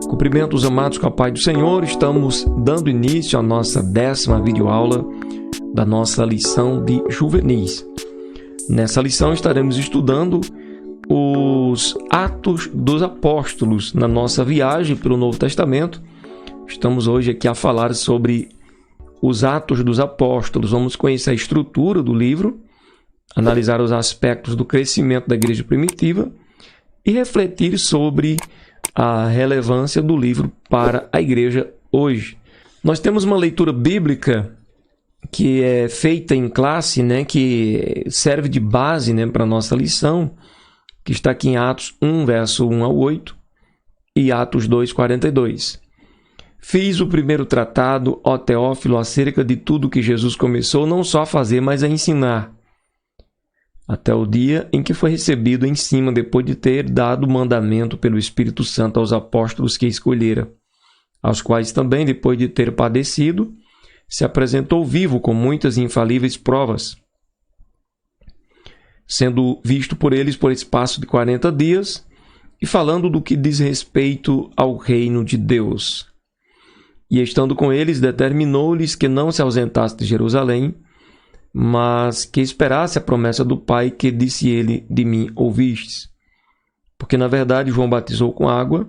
Cumprimentos amados com a paz do Senhor, estamos dando início à nossa 10ª videoaula da nossa lição de juvenis. Nessa lição estaremos estudando os Atos dos Apóstolos na nossa viagem pelo Novo Testamento. Estamos hoje aqui a falar sobre os Atos dos Apóstolos. Vamos conhecer a estrutura do livro, analisar os aspectos do crescimento da igreja primitiva e refletir sobre a relevância do livro para a igreja hoje. Nós temos uma leitura bíblica que é feita em classe, que serve de base, para a nossa lição, que está aqui em Atos 1, verso 1 ao 8 e Atos 2, 42. Fiz o primeiro tratado, ó Teófilo, acerca de tudo que Jesus começou não só a fazer, mas a ensinar, até o dia em que foi recebido em cima, depois de ter dado mandamento pelo Espírito Santo aos apóstolos que escolhera, aos quais também, depois de ter padecido, se apresentou vivo com muitas e infalíveis provas, sendo visto por eles por espaço de 40 dias, e falando do que diz respeito ao reino de Deus. E estando com eles, determinou-lhes que não se ausentasse de Jerusalém, mas que esperasse a promessa do Pai, que disse ele, de mim ouvistes. Porque, na verdade, João batizou com água,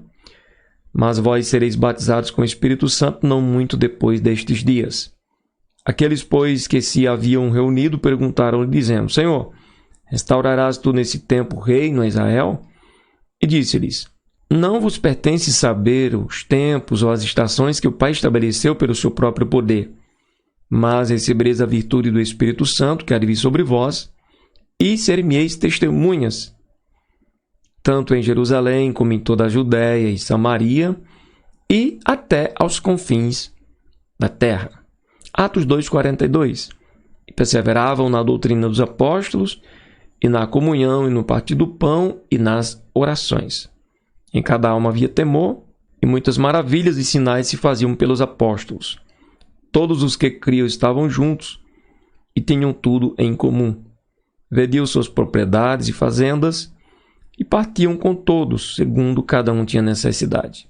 mas vós sereis batizados com o Espírito Santo não muito depois destes dias. Aqueles, pois, que se haviam reunido, perguntaram-lhe, dizendo, Senhor, restaurarás tu nesse tempo o reino a Israel? E disse-lhes, não vos pertence saber os tempos ou as estações que o Pai estabeleceu pelo seu próprio poder, mas recebereis a virtude do Espírito Santo, que há de vir sobre vós, e ser-me-eis testemunhas, tanto em Jerusalém, como em toda a Judéia e Samaria, e até aos confins da terra. Atos 2, 42. E perseveravam na doutrina dos apóstolos, e na comunhão, e no partir do pão, e nas orações. Em cada alma havia temor, e muitas maravilhas e sinais se faziam pelos apóstolos. Todos os que criam estavam juntos e tinham tudo em comum. Vendiam suas propriedades e fazendas e partiam com todos, segundo cada um tinha necessidade.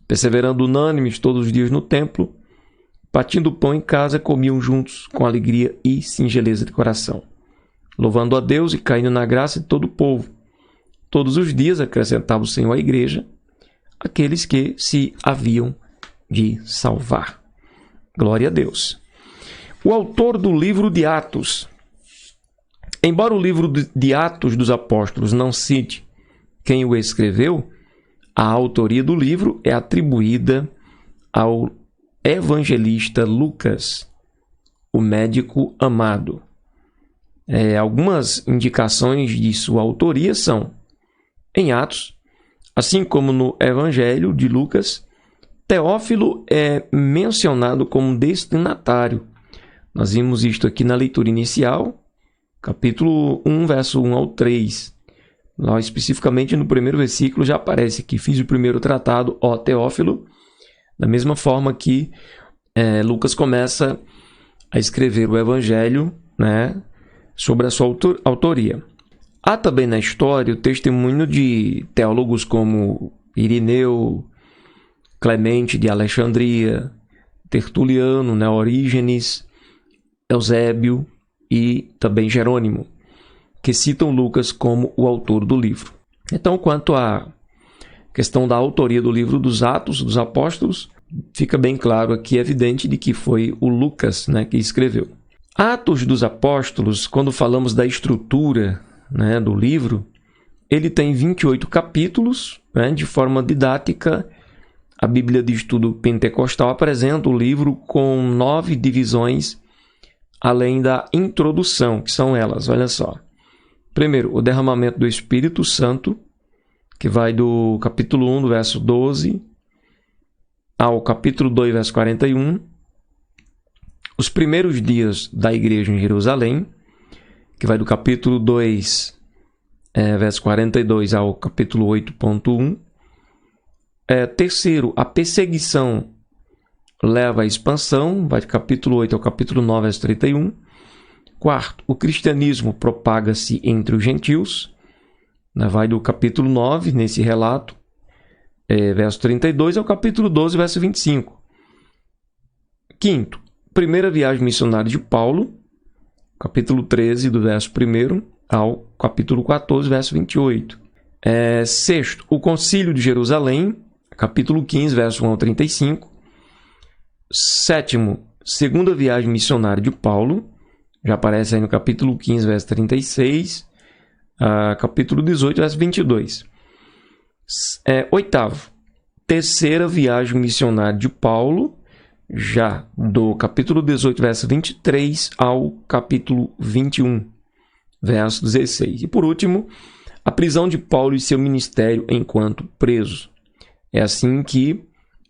Perseverando unânimes todos os dias no templo, partindo o pão em casa, comiam juntos com alegria e singeleza de coração, louvando a Deus e caindo na graça de todo o povo. Todos os dias acrescentava o Senhor à igreja aqueles que se haviam de salvar. Glória a Deus. O autor do livro de Atos. Embora o livro de Atos dos Apóstolos não cite quem o escreveu, a autoria do livro é atribuída ao evangelista Lucas, o médico amado. Algumas indicações de sua autoria são, em Atos, assim como no Evangelho de Lucas, Teófilo é mencionado como destinatário. Nós vimos isto aqui na leitura inicial, capítulo 1, verso 1 ao 3. Lá, especificamente no primeiro versículo, já aparece que fiz o primeiro tratado, ó Teófilo, da mesma forma que Lucas começa a escrever o Evangelho, sobre a sua autoria. Há também na história o testemunho de teólogos como Irineu, Clemente de Alexandria, Tertuliano, Orígenes, Eusébio e também Jerônimo, que citam Lucas como o autor do livro. Então, quanto à questão da autoria do livro dos Atos dos Apóstolos, fica bem claro aqui, evidente, de que foi o Lucas que escreveu. Atos dos Apóstolos, quando falamos da estrutura do livro, ele tem 28 capítulos, de forma didática. A Bíblia de Estudo Pentecostal apresenta o livro com 9 divisões, além da introdução, que são elas, olha só. Primeiro, o derramamento do Espírito Santo, que vai do capítulo 1, do verso 12, ao capítulo 2, verso 41. Os primeiros dias da igreja em Jerusalém, que vai do capítulo 2, verso 42, ao capítulo 8.1. Terceiro, a perseguição leva à expansão, vai do capítulo 8 ao capítulo 9, verso 31. Quarto, o cristianismo propaga-se entre os gentios, vai do capítulo 9, nesse relato, verso 32, ao capítulo 12, verso 25. Quinto, primeira viagem missionária de Paulo, capítulo 13, do verso 1 ao capítulo 14, verso 28. Sexto, o Concílio de Jerusalém, capítulo 15, verso 1 ao 35. Sétimo, segunda viagem missionária de Paulo, já aparece aí no capítulo 15, verso 36, capítulo 18, verso 22. Oitavo, terceira viagem missionária de Paulo, já do capítulo 18, verso 23 ao capítulo 21, verso 16. E por último, a prisão de Paulo e seu ministério enquanto preso. É assim que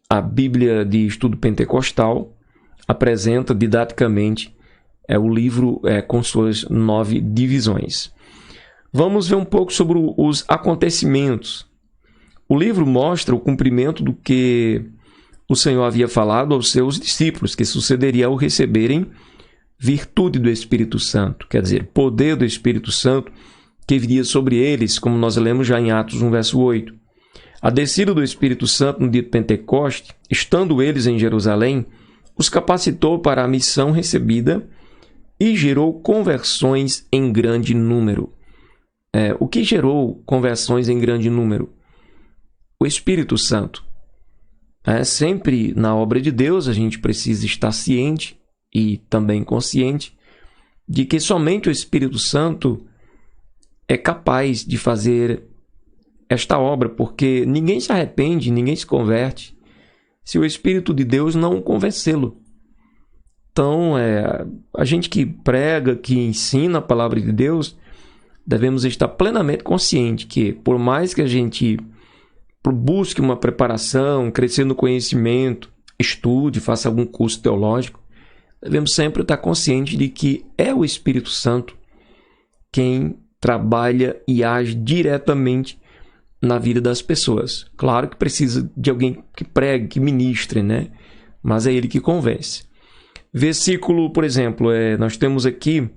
a Bíblia de Estudo Pentecostal apresenta didaticamente o livro com suas 9 divisões. Vamos ver um pouco sobre os acontecimentos. O livro mostra o cumprimento do que o Senhor havia falado aos seus discípulos, que sucederia ao receberem virtude do Espírito Santo, quer dizer, poder do Espírito Santo que viria sobre eles, como nós lemos já em Atos 1, verso 8. A descida do Espírito Santo no dia de Pentecoste, estando eles em Jerusalém, os capacitou para a missão recebida e gerou conversões em grande número. O que gerou conversões em grande número? O Espírito Santo. Sempre na obra de Deus a gente precisa estar ciente e também consciente de que somente o Espírito Santo é capaz de fazer esta obra, porque ninguém se arrepende, ninguém se converte se o Espírito de Deus não convencê-lo. Então, a gente que prega, que ensina a palavra de Deus, devemos estar plenamente consciente que, por mais que a gente busque uma preparação, crescer no conhecimento, estude, faça algum curso teológico, devemos sempre estar conscientes de que é o Espírito Santo quem trabalha e age diretamente na vida das pessoas. Claro que precisa de alguém que pregue, que ministre, né? Mas é ele que convence. Versículo, por exemplo, nós temos aqui,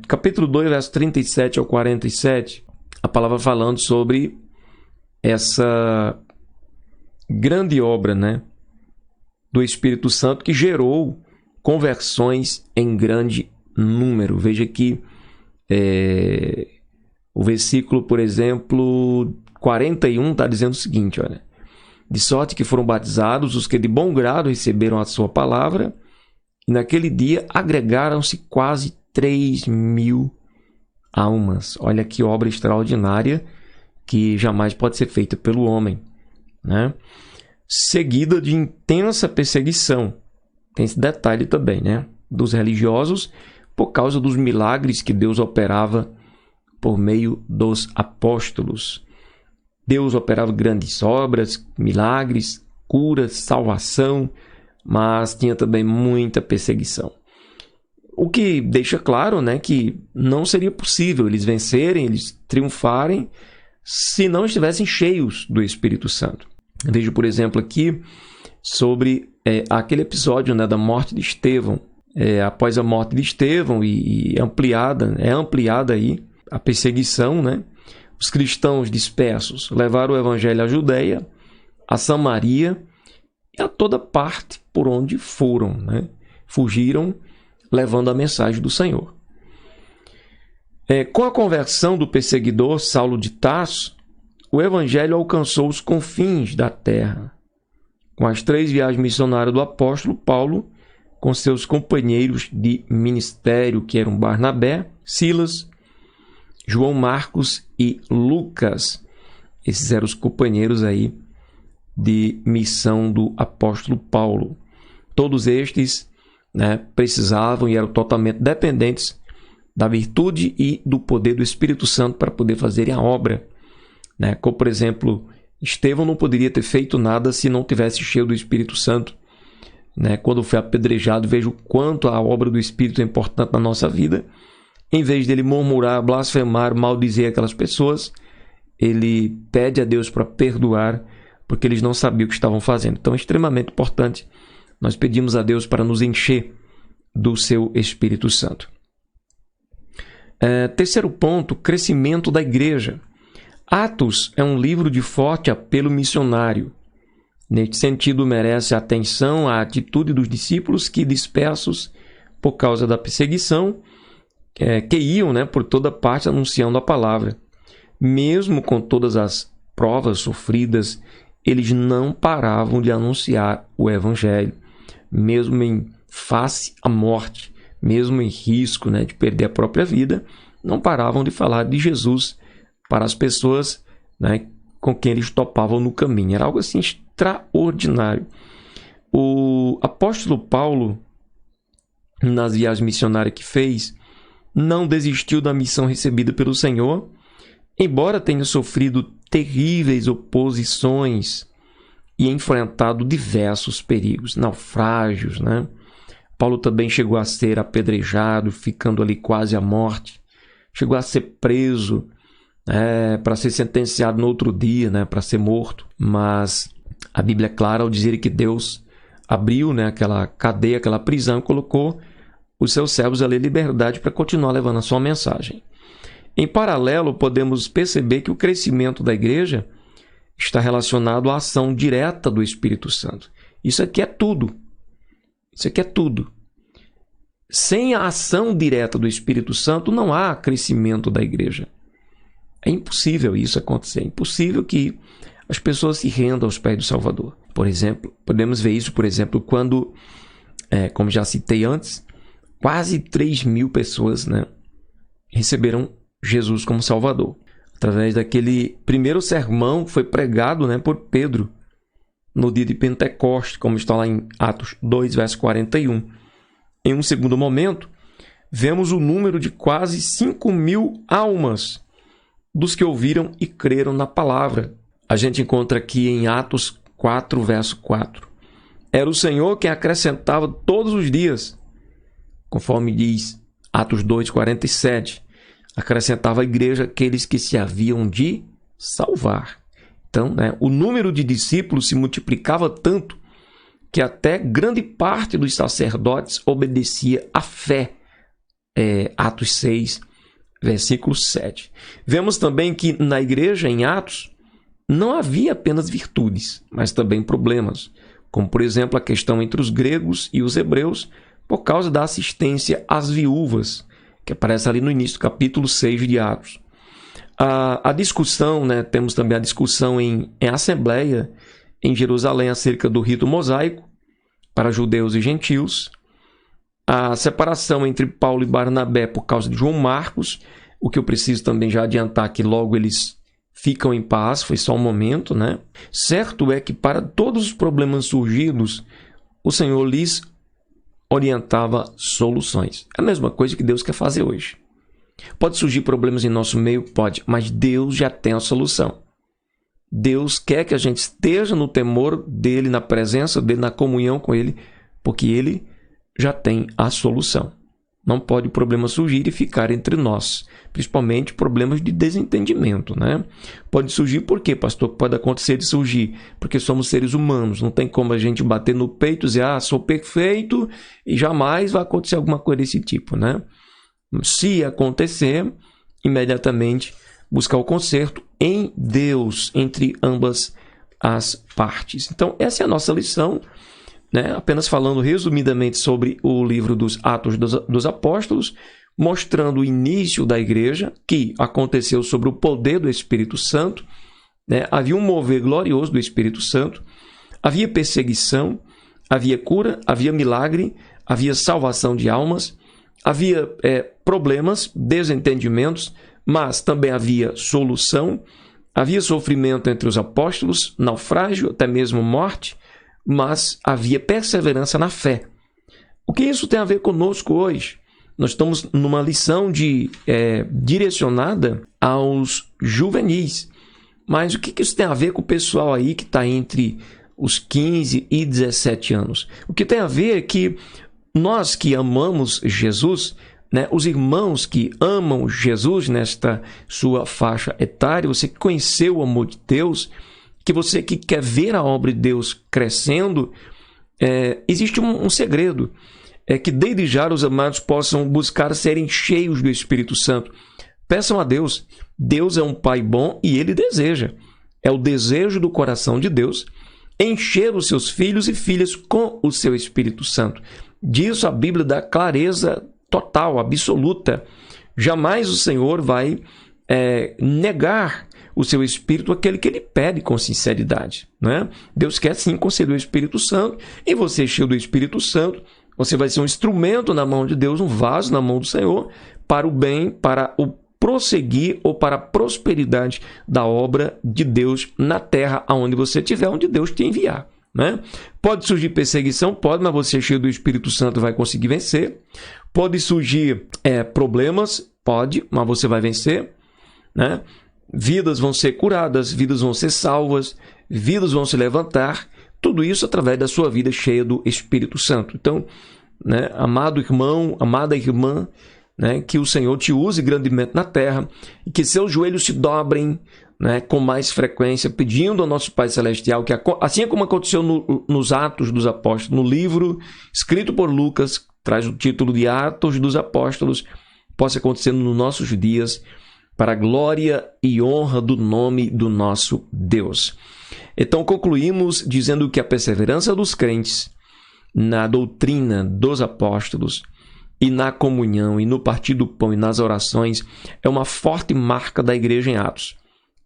capítulo 2, verso 37 ao 47, a palavra falando sobre essa grande obra, né, do Espírito Santo que gerou conversões em grande número. Veja aqui o versículo, por exemplo, 41 está dizendo o seguinte, olha: de sorte que foram batizados os que de bom grado receberam a sua palavra, e naquele dia agregaram-se quase 3.000 almas. Olha que obra extraordinária que jamais pode ser feita pelo homem, né? Seguida de intensa perseguição. Tem esse detalhe também, né? Dos religiosos, por causa dos milagres que Deus operava por meio dos apóstolos. Deus operava grandes obras, milagres, curas, salvação, mas tinha também muita perseguição. O que deixa claro, né, que não seria possível eles vencerem, eles triunfarem, se não estivessem cheios do Espírito Santo. Vejo, por exemplo, aqui sobre aquele episódio, né, da morte de Estevão. Após a morte de Estevão e ampliada aí a perseguição, né? Os cristãos dispersos levaram o evangelho à Judeia, a Samaria e a toda parte por onde foram, né? Fugiram levando a mensagem do Senhor. Com a conversão do perseguidor Saulo de Tarso, o evangelho alcançou os confins da terra. Com as 3 viagens missionárias do apóstolo Paulo, com seus companheiros de ministério, que eram Barnabé, Silas, João Marcos e Lucas. Esses eram os companheiros aí de missão do apóstolo Paulo. Todos estes, né, precisavam e eram totalmente dependentes da virtude e do poder do Espírito Santo para poder fazerem a obra, né? Como, por exemplo, Estevão não poderia ter feito nada se não tivesse cheio do Espírito Santo, né? Quando foi apedrejado, vejo o quanto a obra do Espírito é importante na nossa vida. Em vez dele murmurar, blasfemar, maldizer aquelas pessoas, ele pede a Deus para perdoar, porque eles não sabiam o que estavam fazendo. Então é extremamente importante nós pedimos a Deus para nos encher do seu Espírito Santo. Terceiro ponto, crescimento da igreja. Atos é um livro de forte apelo missionário. Neste sentido, merece atenção a atitude dos discípulos que, dispersos por causa da perseguição, que iam, por toda parte anunciando a palavra. Mesmo com todas as provas sofridas, eles não paravam de anunciar o Evangelho, mesmo em face à morte, mesmo em risco de perder a própria vida, não paravam de falar de Jesus para as pessoas com quem eles topavam no caminho. Era algo assim extraordinário. O apóstolo Paulo, nas viagens missionárias que fez, não desistiu da missão recebida pelo Senhor, embora tenha sofrido terríveis oposições e enfrentado diversos perigos, naufrágios, Paulo também chegou a ser apedrejado, ficando ali quase à morte. Chegou a ser preso para ser sentenciado no outro dia, para ser morto. Mas a Bíblia é clara ao dizer que Deus abriu aquela cadeia, aquela prisão, e colocou os seus servos ali em liberdade para continuar levando a sua mensagem. Em paralelo, podemos perceber que o crescimento da igreja está relacionado à ação direta do Espírito Santo. Isso aqui é tudo. Isso aqui é tudo. Sem a ação direta do Espírito Santo, não há crescimento da igreja. É impossível isso acontecer. É impossível que as pessoas se rendam aos pés do Salvador. Por exemplo, podemos ver isso, quando, como já citei antes, quase 3.000 pessoas receberam Jesus como Salvador, através daquele primeiro sermão que foi pregado por Pedro no dia de Pentecostes, como está lá em Atos 2, verso 41. Em um segundo momento, vemos o número de quase 5.000 almas dos que ouviram e creram na palavra. A gente encontra aqui em Atos 4, verso 4. Era o Senhor quem acrescentava todos os dias, conforme diz Atos 2, 47. Acrescentava à igreja aqueles que se haviam de salvar. Então, o número de discípulos se multiplicava tanto que até grande parte dos sacerdotes obedecia à fé. Atos 6, versículo 7. Vemos também que na igreja, em Atos, não havia apenas virtudes, mas também problemas, como, por exemplo, a questão entre os gregos e os hebreus, por causa da assistência às viúvas, que aparece ali no início do capítulo 6 de Atos. A discussão, temos também a discussão em assembleia em Jerusalém acerca do rito mosaico para judeus e gentios. A separação entre Paulo e Barnabé por causa de João Marcos, o que eu preciso também já adiantar que logo eles ficam em paz, foi só um momento, Certo é que para todos os problemas surgidos, o Senhor lhes orientava soluções. É a mesma coisa que Deus quer fazer hoje. Pode surgir problemas em nosso meio? Pode, mas Deus já tem a solução. Deus quer que a gente esteja no temor dEle, na presença dEle, na comunhão com Ele, porque Ele já tem a solução. Não pode o problema surgir e ficar entre nós, principalmente problemas de desentendimento, Pode surgir por quê, pastor? Pode acontecer de surgir porque somos seres humanos, não tem como a gente bater no peito e dizer, sou perfeito e jamais vai acontecer alguma coisa desse tipo, Se acontecer, imediatamente buscar o conserto em Deus, entre ambas as partes. Então, essa é a nossa lição, apenas falando resumidamente sobre o livro dos Atos dos Apóstolos, mostrando o início da igreja, que aconteceu sobre o poder do Espírito Santo. Havia um mover glorioso do Espírito Santo, havia perseguição, havia cura, havia milagre, havia salvação de almas, havia problemas, desentendimentos, mas também havia solução, havia sofrimento entre os apóstolos, naufrágio, até mesmo morte, mas havia perseverança na fé. O que isso tem a ver conosco hoje? Nós estamos numa lição direcionada aos juvenis. Mas o que isso tem a ver com o pessoal aí que está entre os 15 e 17 anos? O que tem a ver é que nós que amamos Jesus, os irmãos que amam Jesus nesta sua faixa etária, você que conheceu o amor de Deus, que você que quer ver a obra de Deus crescendo, existe um segredo. É que desde já os amados possam buscar serem cheios do Espírito Santo. Peçam a Deus Deus é um Pai bom e Ele deseja. É o desejo do coração de Deus encher os seus filhos e filhas com o seu Espírito Santo. Disso a Bíblia dá clareza total, absoluta. Jamais o Senhor vai negar o seu Espírito àquele que Ele pede com sinceridade, né? Deus quer sim conceder o Espírito Santo, e você, cheio do Espírito Santo, você vai ser um instrumento na mão de Deus, um vaso na mão do Senhor, para o bem, para o prosseguir ou para a prosperidade da obra de Deus na terra aonde você estiver, onde Deus te enviar, né? Pode surgir perseguição? Pode, mas você, cheio do Espírito Santo, vai conseguir vencer. Pode surgir problemas? Pode, mas você vai vencer, né? Vidas vão ser curadas, vidas vão ser salvas, vidas vão se levantar, tudo isso através da sua vida cheia do Espírito Santo. Então, né, amado irmão, amada irmã, né, que o Senhor te use grandemente na terra e que seus joelhos se dobrem, né, com mais frequência, pedindo ao nosso Pai Celestial que, assim como aconteceu nos Atos dos Apóstolos, no livro escrito por Lucas, traz o título de Atos dos Apóstolos, possa acontecer nos nossos dias, para a glória e honra do nome do nosso Deus. Então concluímos dizendo que a perseverança dos crentes na doutrina dos apóstolos e na comunhão e no partir do pão e nas orações é uma forte marca da igreja em Atos.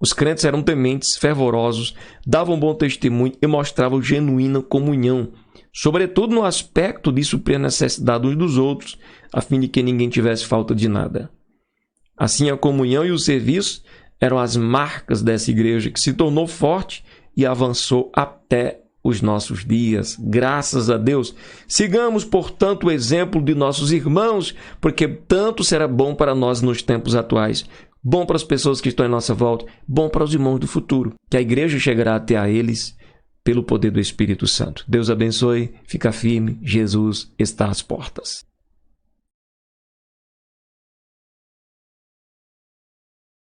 Os crentes eram tementes, fervorosos, davam bom testemunho e mostravam genuína comunhão, sobretudo no aspecto de suprir a necessidade uns dos outros, a fim de que ninguém tivesse falta de nada. Assim, a comunhão e o serviço eram as marcas dessa igreja que se tornou forte e avançou até os nossos dias. Graças a Deus. Sigamos, portanto, o exemplo de nossos irmãos, porque tanto será bom para nós nos tempos atuais, bom para as pessoas que estão em nossa volta, bom para os irmãos do futuro, que a igreja chegará até a eles pelo poder do Espírito Santo. Deus abençoe, fica firme, Jesus está às portas.